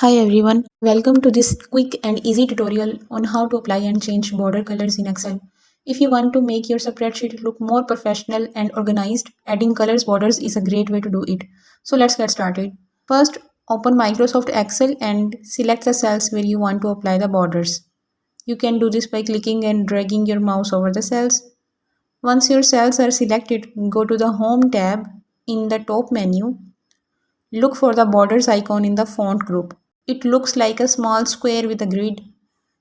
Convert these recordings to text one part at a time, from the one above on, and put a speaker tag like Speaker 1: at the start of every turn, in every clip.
Speaker 1: Hi everyone, welcome to this quick and easy tutorial on how to apply and change border colors in Excel. If you want to make your spreadsheet look more professional and organized, adding colors borders is a great way to do it. So let's get started. First, open Microsoft Excel and select the cells where you want to apply the borders. You can do this by clicking and dragging your mouse over the cells. Once your cells are selected, go to the Home tab in the top menu. Look for the borders icon in the font group. It looks like a small square with a grid.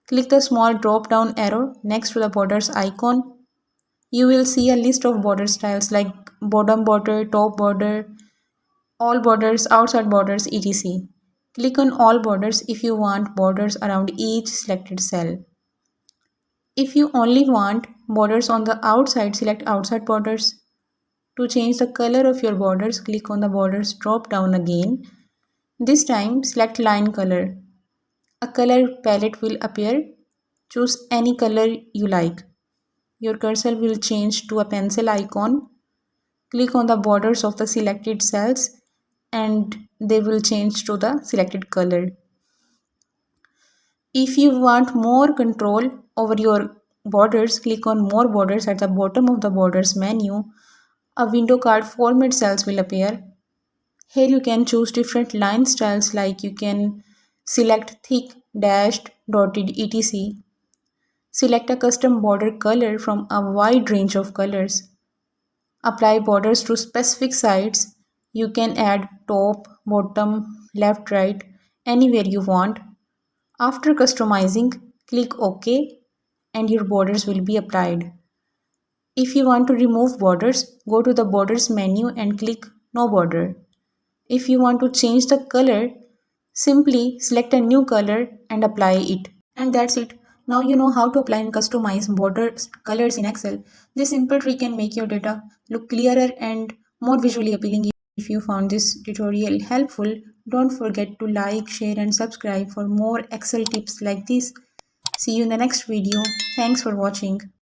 Speaker 1: Click the small drop down arrow next to the borders icon. You will see a list of border styles like bottom border, top border, all borders, outside borders, etc. Click on all borders if you want borders around each selected cell. If you only want borders on the outside, select outside borders. To change the color of your borders, click on the borders drop down again. This time, select line color. A color palette will appear. Choose any color you like. Your cursor will change to a pencil icon. Click on the borders of the selected cells and they will change to the selected color. If you want more control over your borders, click on more borders at the bottom of the borders menu. A window called format cells will appear. Here you can choose different line styles like you can select thick, dashed, dotted, etc. Select a custom border color from a wide range of colors. Apply borders to specific sides. You can add top, bottom, left, right, anywhere you want. After customizing, click OK and your borders will be applied. If you want to remove borders, go to the borders menu and click No border. If you want to change the color, simply select a new color and apply it. And that's it. Now you know how to apply and customize border colors in Excel. This simple trick can make your data look clearer and more visually appealing. If you found this tutorial helpful, don't forget to like, share and subscribe for more Excel tips like this. See you in the next video. Thanks for watching.